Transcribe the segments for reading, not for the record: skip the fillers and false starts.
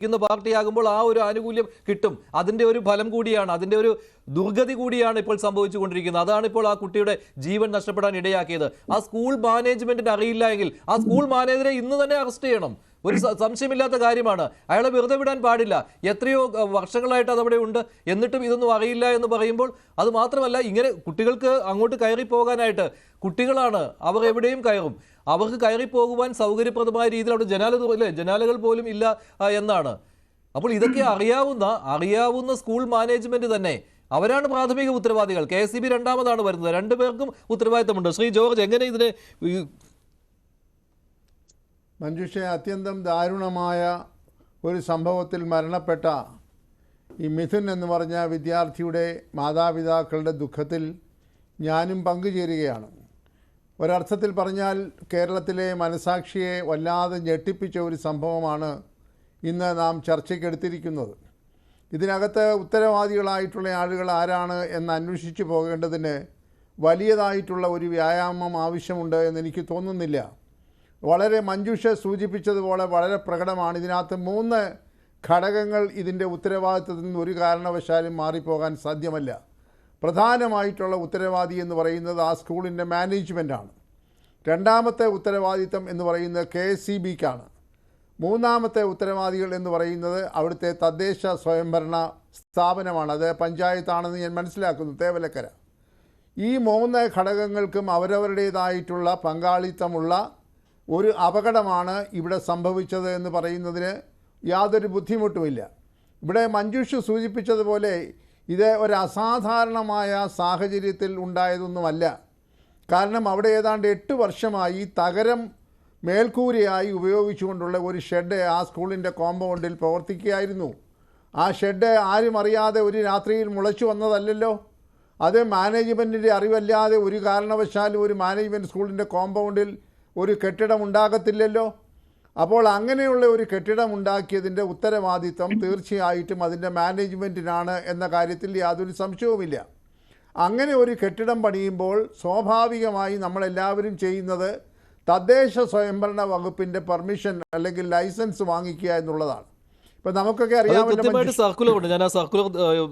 പാർട്ടിയാകുമ്പോൾ ആ ഒരു ആനുകൂല്യം കിട്ടും. അതിന്റെ ഒരു ഫലം കൂടിയാണ്, അതിന്റെ ഒരു ദുർഗതി കൂടിയാണ് ഇപ്പോൾ സംഭവിച്ചുകൊണ്ടിരിക്കുന്നത്. അതാണ് ഇപ്പോൾ ആ കുട്ടിയുടെ ജീവൻ നഷ്ടപ്പെടാൻ ഇടയാക്കിയത്. ആ സ്കൂൾ മാനേജ്മെന്റിന് അറിയില്ല എങ്കിൽ ആ സ്കൂൾ മാനേജറെ ഇന്ന് തന്നെ അറസ്റ്റ് ചെയ്യണം. ഒരു സംശയമില്ലാത്ത കാര്യമാണ്. അയാളെ വെറുതെ വിടാൻ പാടില്ല. എത്രയോ വർഷങ്ങളായിട്ട് അതവിടെ ഉണ്ട്, എന്നിട്ടും ഇതൊന്നും അറിയില്ല എന്ന് പറയുമ്പോൾ അത് മാത്രമല്ല, ഇങ്ങനെ കുട്ടികൾക്ക് അങ്ങോട്ട് കയറി പോകാനായിട്ട്, കുട്ടികളാണ്, അവർ എവിടെയും കയറും, അവർക്ക് കയറി പോകുവാൻ സൗകര്യപ്രദമായ രീതിയിൽ അവിടെ ജനാലകൾ പോലും ഇല്ല എന്നാണ്. അപ്പോൾ ഇതൊക്കെ അറിയാവുന്ന സ്കൂൾ മാനേജ്മെന്റ് തന്നെ, അവരാണ് പ്രാഥമിക ഉത്തരവാദികൾ. KSEB രണ്ടാമതാണ് വരുന്നത്. രണ്ടുപേർക്കും ഉത്തരവാദിത്തമുണ്ട്. ശ്രീ ജോർജ്, എങ്ങനെ ഇതിനെ മഞ്ജുഷ, അത്യന്തം ദാരുണമായ ഒരു സംഭവത്തിൽ മരണപ്പെട്ട ഈ മിഥുൻ എന്ന് പറഞ്ഞ വിദ്യാർത്ഥിയുടെ മാതാപിതാക്കളുടെ ദുഃഖത്തിൽ ഞാനും പങ്കുചേരുകയാണ്. ഒരർത്ഥത്തിൽ പറഞ്ഞാൽ കേരളത്തിലെ മനസാക്ഷിയെ വല്ലാതെ ഞെട്ടിപ്പിച്ച ഒരു സംഭവമാണ് ഇന്ന് നാം ചർച്ചയ്ക്കെടുത്തിരിക്കുന്നത്. ഇതിനകത്ത് ഉത്തരവാദികളായിട്ടുള്ള ആളുകൾ ആരാണ് എന്ന് അന്വേഷിച്ചു പോകേണ്ടതിന് വലിയതായിട്ടുള്ള ഒരു വ്യായാമം ആവശ്യമുണ്ട് എന്നെനിക്ക് തോന്നുന്നില്ല. വളരെ മഞ്ജുഷ സൂചിപ്പിച്ചതുപോലെ വളരെ പ്രകടമാണ്. ഇതിനകത്ത് 3 ഘടകങ്ങൾ ഇതിൻ്റെ ഉത്തരവാദിത്തത്തിൽ നിന്ന് ഒരു കാരണവശാലും മാറിപ്പോകാൻ സാധ്യമല്ല. പ്രധാനമായിട്ടുള്ള ഉത്തരവാദി എന്ന് പറയുന്നത് ആ സ്കൂളിൻ്റെ മാനേജ്മെൻറ്റാണ്. രണ്ടാമത്തെ ഉത്തരവാദിത്തം എന്ന് പറയുന്നത് KSEBക്കാണ്. മൂന്നാമത്തെ ഉത്തരവാദികൾ എന്ന് പറയുന്നത് അവിടുത്തെ തദ്ദേശ സ്വയംഭരണ സ്ഥാപനമാണ്. അത് പഞ്ചായത്താണെന്ന് ഞാൻ മനസ്സിലാക്കുന്നു, തേവലക്കര. ഈ 3 ഘടകങ്ങൾക്കും അവരവരുടേതായിട്ടുള്ള പങ്കാളിത്തമുള്ള ഒരു അപകടമാണ് ഇവിടെ സംഭവിച്ചത് എന്ന് പറയുന്നതിന് യാതൊരു ബുദ്ധിമുട്ടുമില്ല. ഇവിടെ മഞ്ജുഷ് സൂചിപ്പിച്ചതുപോലെ ഇത് ഒരു അസാധാരണമായ സാഹചര്യത്തിൽ ഉണ്ടായതൊന്നുമല്ല. കാരണം അവിടെ ഏതാണ്ട് 8 വർഷമായി തകരം മേൽക്കൂരയായി ഉപയോഗിച്ചുകൊണ്ടുള്ള ഒരു ഷെഡ് ആ സ്കൂളിൻ്റെ കോമ്പൗണ്ടിൽ പ്രവർത്തിക്കുകയായിരുന്നു. ആ ഷെഡ് ആരും അറിയാതെ ഒരു രാത്രിയിൽ മുളച്ചു വന്നതല്ലല്ലോ. അത് മാനേജ്മെൻറ്റിൻ്റെ അറിവല്ലാതെ ഒരു കാരണവശാലും ഒരു മാനേജ്മെൻറ്റ് സ്കൂളിൻ്റെ കോമ്പൗണ്ടിൽ ഒരു കെട്ടിടം ഉണ്ടാകത്തില്ലല്ലോ. അപ്പോൾ അങ്ങനെയുള്ള ഒരു കെട്ടിടം ഉണ്ടാക്കിയതിൻ്റെ ഉത്തരവാദിത്വം തീർച്ചയായിട്ടും അതിൻ്റെ മാനേജ്മെൻറ്റിനാണ് എന്ന കാര്യത്തിൽ യാതൊരു സംശയവുമില്ല. അങ്ങനെ ഒരു കെട്ടിടം പണിയുമ്പോൾ സ്വാഭാവികമായി നമ്മളെല്ലാവരും ചെയ്യുന്നത് തദ്ദേശ സ്വയംഭരണ വകുപ്പിൻ്റെ പെർമിഷൻ അല്ലെങ്കിൽ ലൈസൻസ് വാങ്ങിക്കുക എന്നുള്ളതാണ്. ഇപ്പം നമുക്കൊക്കെ കൃത്യമായിട്ട് സർക്കുലർ ഉണ്ട്. ഞാൻ ആ സർക്കുലർ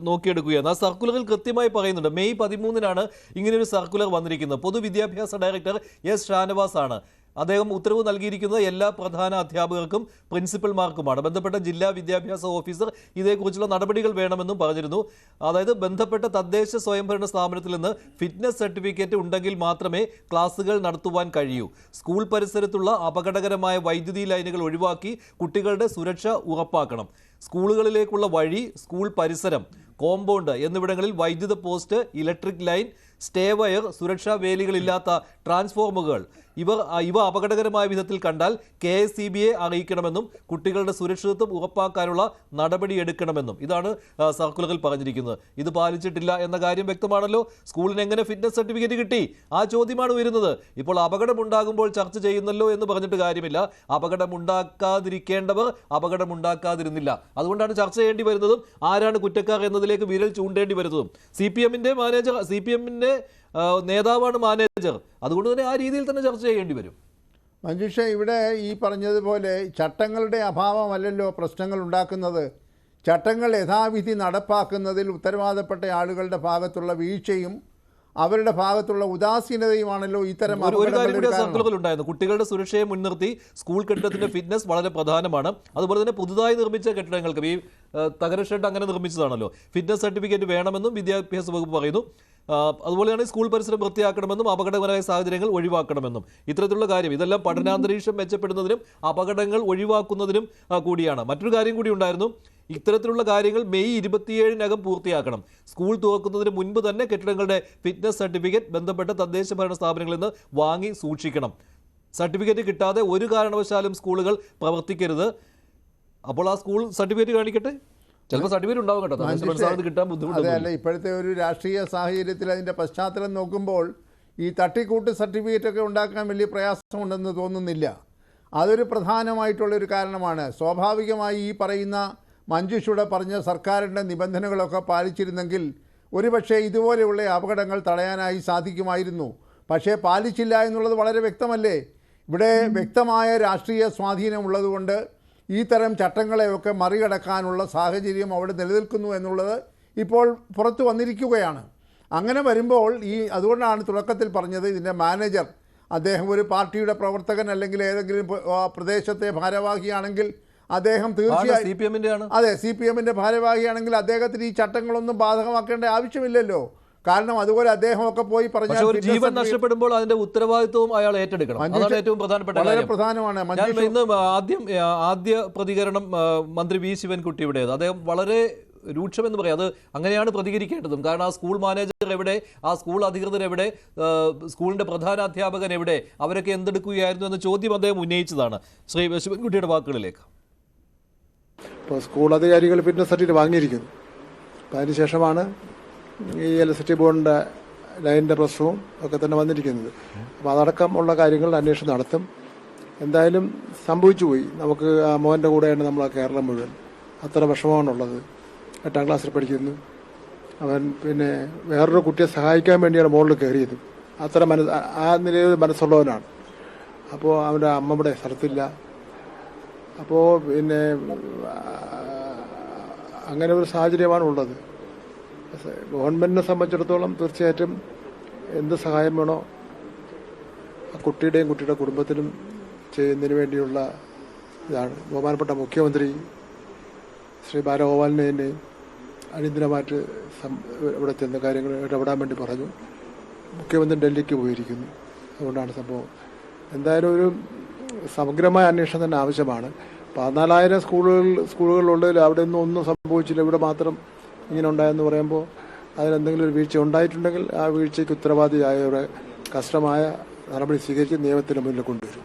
നോക്കിയെടുക്കുകയാണ്. ആ സർക്കുലറിൽ കൃത്യമായി പറയുന്നുണ്ട്. മെയ് 13-നാണ് ഇങ്ങനെയൊരു സർക്കുലർ വന്നിരിക്കുന്നത്. പൊതുവിദ്യാഭ്യാസ ഡയറക്ടർ S. ഷാനവാസ് ആണ്. അദ്ദേഹം ഉത്തരവ് നൽകിയിരിക്കുന്നത് എല്ലാ പ്രധാന അധ്യാപകർക്കും പ്രിൻസിപ്പൽമാർക്കുമാണ്. ബന്ധപ്പെട്ട ജില്ലാ വിദ്യാഭ്യാസ ഓഫീസർ ഇതേക്കുറിച്ചുള്ള നടപടികൾ വേണമെന്നും പറഞ്ഞിരുന്നു. അതായത് ബന്ധപ്പെട്ട തദ്ദേശ സ്വയംഭരണ സ്ഥാപനത്തിൽ നിന്ന് ഫിറ്റ്നസ് സർട്ടിഫിക്കറ്റ് ഉണ്ടെങ്കിൽ മാത്രമേ ക്ലാസുകൾ നടത്തുവാൻ കഴിയൂ. സ്കൂൾ പരിസരത്തുള്ള അപകടകരമായ വൈദ്യുതി ലൈനുകൾ ഒഴിവാക്കി കുട്ടികളുടെ സുരക്ഷ ഉറപ്പാക്കണം. സ്കൂളുകളിലേക്കുള്ള വഴി, സ്കൂൾ പരിസരം, കോമ്പൗണ്ട് എന്നിവിടങ്ങളിൽ വൈദ്യുത post, electric line, stay wire, സുരക്ഷാ വേലികളില്ലാത്ത ട്രാൻസ്ഫോർമറുകൾ ഇവ അപകടകരമായ വിധത്തിൽ കണ്ടാൽ KSEBയെ അറിയിക്കണമെന്നും കുട്ടികളുടെ സുരക്ഷിതത്വം ഉറപ്പാക്കാനുള്ള നടപടിയെടുക്കണമെന്നും ഇതാണ് സർക്കുലറിൽ പറഞ്ഞിരിക്കുന്നത്. ഇത് പാലിച്ചിട്ടില്ല എന്ന കാര്യം വ്യക്തമാണല്ലോ. സ്കൂളിന് എങ്ങനെ ഫിറ്റ്നസ് സർട്ടിഫിക്കറ്റ് കിട്ടി? ആ ചോദ്യമാണ് വരുന്നത്. ഇപ്പോൾ അപകടമുണ്ടാകുമ്പോൾ ചർച്ച ചെയ്യുന്നല്ലോ എന്ന് പറഞ്ഞിട്ട് കാര്യമില്ല. അപകടമുണ്ടാക്കാതിരിക്കേണ്ടവർ അപകടമുണ്ടാക്കാതിരുന്നില്ല. അതുകൊണ്ടാണ് ചർച്ച ചെയ്യേണ്ടി വരുന്നതും ആരാണ് കുറ്റക്കാർ എന്നതിലേക്ക് വിരൽ ചൂണ്ടേണ്ടി വരുന്നതും. CPMന്റെ നേതാവാണ് മാനേജർ. അതുകൊണ്ട് തന്നെ ആ രീതിയിൽ തന്നെ ചർച്ച ചെയ്യേണ്ടി വരും. മഞ്ജുഷ, ഇവിടെ ഈ പറഞ്ഞതുപോലെ ചട്ടങ്ങളുടെ അഭാവമല്ലല്ലോ പ്രശ്നങ്ങൾ ഉണ്ടാക്കുന്നത്. ചട്ടങ്ങൾ യഥാവിധി നടപ്പാക്കുന്നതിൽ ഉത്തരവാദപ്പെട്ട ആളുകളുടെ ഭാഗത്തുള്ള വീഴ്ചയും അവരുടെ ഭാഗത്തുള്ള ഉദാസീനതയുമാണല്ലോ ഇത്തരം ഉണ്ടായിരുന്നു. കുട്ടികളുടെ സുരക്ഷയെ മുൻനിർത്തി സ്കൂൾ കെട്ടിടത്തിന്റെ ഫിറ്റ്നസ് വളരെ പ്രധാനമാണ്. അതുപോലെ തന്നെ പുതുതായി നിർമ്മിച്ച കെട്ടിടങ്ങൾക്ക്, ഈ തകര ഷെഡ് അങ്ങനെ നിർമ്മിച്ചതാണല്ലോ, ഫിറ്റ്നസ് സർട്ടിഫിക്കറ്റ് വേണമെന്നും വിദ്യാഭ്യാസ വകുപ്പ് പറയുന്നു. അതുപോലെ തന്നെ സ്കൂൾ പരിസരം വൃത്തിയാക്കണമെന്നും അപകടകരമായ സാഹചര്യങ്ങൾ ഒഴിവാക്കണമെന്നും ഇത്തരത്തിലുള്ള കാര്യം, ഇതെല്ലാം പഠനാന്തരീക്ഷം മെച്ചപ്പെടുന്നതിനും അപകടങ്ങൾ ഒഴിവാക്കുന്നതിനും കൂടിയാണ്. മറ്റൊരു കാര്യം കൂടി ഉണ്ടായിരുന്നു. ഇത്തരത്തിലുള്ള കാര്യങ്ങൾ മെയ് 27-നകം പൂർത്തിയാക്കണം. സ്കൂൾ തുറക്കുന്നതിന് മുൻപ് തന്നെ കെട്ടിടങ്ങളുടെ ഫിറ്റ്നസ് സർട്ടിഫിക്കറ്റ് ബന്ധപ്പെട്ട തദ്ദേശ ഭരണ സ്ഥാപനങ്ങളിൽ നിന്ന് വാങ്ങി സൂക്ഷിക്കണം. സർട്ടിഫിക്കറ്റ് കിട്ടാതെ ഒരു കാരണവശാലും സ്കൂളുകൾ പ്രവർത്തിക്കരുത്. അപ്പോൾ ആ സ്കൂൾ സർട്ടിഫിക്കറ്റ് കാണിക്കട്ടെ. ചിലപ്പോൾ സർട്ടിഫിക്കറ്റ് ഉണ്ടാവും കേട്ടോ, കിട്ടാൻ ബുദ്ധിമുട്ട്. അല്ല, ഇപ്പോഴത്തെ ഒരു രാഷ്ട്രീയ സാഹചര്യത്തിൽ അതിൻ്റെ പശ്ചാത്തലം നോക്കുമ്പോൾ ഈ തട്ടിക്കൂട്ട് സർട്ടിഫിക്കറ്റൊക്കെ ഉണ്ടാക്കാൻ വലിയ പ്രയാസമുണ്ടെന്ന് തോന്നുന്നില്ല. അതൊരു പ്രധാനമായിട്ടുള്ളൊരു കാരണമാണ്. സ്വാഭാവികമായി ഈ പറയുന്ന മഞ്ജുഷയുടെ പറഞ്ഞ സർക്കാരിൻ്റെ നിബന്ധനകളൊക്കെ പാലിച്ചിരുന്നെങ്കിൽ ഒരുപക്ഷെ ഇതുപോലെയുള്ള അപകടങ്ങൾ തടയാനായി സാധിക്കുമായിരുന്നു. പക്ഷേ പാലിച്ചില്ല എന്നുള്ളത് വളരെ വ്യക്തമല്ലേ. ഇവിടെ വ്യക്തമായ രാഷ്ട്രീയ സ്വാധീനമുള്ളതുകൊണ്ട് ഈ തരം ചട്ടങ്ങളെയൊക്കെ മറികടക്കാനുള്ള സാഹചര്യം അവിടെ നിലനിൽക്കുന്നു എന്നുള്ളത് ഇപ്പോൾ പുറത്തു വന്നിരിക്കുകയാണ്. അങ്ങനെ വരുമ്പോൾ അതുകൊണ്ടാണ് തുടക്കത്തിൽ പറഞ്ഞത് ഇതിൻ്റെ മാനേജർ അദ്ദേഹം ഒരു പാർട്ടിയുടെ പ്രവർത്തകൻ അല്ലെങ്കിൽ ഏതെങ്കിലും പ്രദേശത്തെ ഭാരവാഹിയാണെങ്കിൽ അദ്ദേഹം തീർച്ചയായും അതെ CPM-ന്റെ ഭാരവാഹിയാണെങ്കിൽ അദ്ദേഹത്തിന് ഈ ചട്ടങ്ങളൊന്നും ബാധകമാക്കേണ്ട ആവശ്യമില്ലല്ലോ. കാരണം അതുപോലെ അദ്ദേഹമൊക്കെ പോയി പറഞ്ഞാൽ ജീവൻ നഷ്ടപ്പെടുമ്പോൾ അതിന്റെ ഉത്തരവാദിത്വവും അയാൾ ഏറ്റെടുക്കണം. അതാണ് ഏറ്റവും പ്രധാനപ്പെട്ട കാര്യം. പ്രധാനമാണ്. ഇന്ന് ആദ്യ പ്രതികരണം മന്ത്രി വി ശിവൻകുട്ടിയുടേത്. അദ്ദേഹം വളരെ രൂക്ഷമെന്ന് പറയാം. അത് അങ്ങനെയാണ് പ്രതികരിക്കേണ്ടതും. കാരണം ആ സ്കൂൾ മാനേജർ എവിടെ, ആ സ്കൂൾ അധികൃതർ എവിടെ, സ്കൂളിന്റെ പ്രധാന അധ്യാപകൻ എവിടെ, അവരൊക്കെ എന്തെടുക്കുകയായിരുന്നു എന്ന ചോദ്യം അദ്ദേഹം ഉന്നയിച്ചതാണ്. ശ്രീ ശിവൻകുട്ടിയുടെ വാക്കുകളിലേക്ക്. ഇപ്പോൾ സ്കൂൾ അധികാരികൾ ഫിറ്റ്നസ് സർട്ടിഫിക്കറ്റ് വാങ്ങിയിരിക്കുന്നു. അപ്പം അതിനുശേഷമാണ് ഈ ഇലക്ട്രിസിറ്റി ബോർഡിൻ്റെ ലൈനിൻ്റെ പ്രശ്നവും ഒക്കെ തന്നെ വന്നിരിക്കുന്നത്. അപ്പോൾ അതടക്കം ഉള്ള കാര്യങ്ങൾ അന്വേഷണം നടത്തും. എന്തായാലും സംഭവിച്ചു പോയി. നമുക്ക് ആ മോൻ്റെ കൂടെയാണ് നമ്മൾ ആ കേരളം മുഴുവൻ. അത്ര വിഷമമാണുള്ളത്. 8ാം ക്ലാസ്സിൽ പഠിക്കുന്നു. അവൻ പിന്നെ വേറൊരു കുട്ടിയെ സഹായിക്കാൻ വേണ്ടിയാണ് മുകളിൽ കയറിയത്. അത്ര ആ നിലയിൽ മനസ്സുള്ളവനാണ്. അപ്പോൾ അവൻ്റെ അമ്മയുടെ സ്ഥലത്തില്ല. അപ്പോൾ പിന്നെ അങ്ങനെ ഒരു സാഹചര്യമാണ് ഉള്ളത്. ഗവൺമെൻറ്റിനെ സംബന്ധിച്ചിടത്തോളം തീർച്ചയായിട്ടും എന്ത് സഹായം വേണോ ആ കുട്ടിയുടെയും കുട്ടിയുടെ കുടുംബത്തിനും ചെയ്യുന്നതിന് വേണ്ടിയുള്ള ഇതാണ്. ബഹുമാനപ്പെട്ട മുഖ്യമന്ത്രി ശ്രീ ബാലഗോപാലിനെ അടിയന്തരമായിട്ട് ഇവിടെ ചെന്ന കാര്യങ്ങൾ ഇടപെടാൻ വേണ്ടി പറഞ്ഞു. മുഖ്യമന്ത്രി ഡൽഹിക്ക് പോയിരിക്കുന്നു. അതുകൊണ്ടാണ് സംഭവം. എന്തായാലും ഒരു സമഗ്രമായ അന്വേഷണം തന്നെ ആവശ്യമാണ്. 14,000 സ്കൂളുകളുള്ളതിൽ അവിടെ ഒന്നും സംഭവിച്ചില്ല, ഇവിടെ മാത്രം ഇങ്ങനെ ഉണ്ടായെന്ന് പറയുമ്പോൾ അതിലെന്തെങ്കിലും ഒരു വീഴ്ച ഉണ്ടായിട്ടുണ്ടെങ്കിൽ ആ വീഴ്ചയ്ക്ക് ഉത്തരവാദിയായവരെ കർശനമായ നടപടി സ്വീകരിച്ച് നിയമത്തിന് മുന്നിൽ കൊണ്ടുവരും.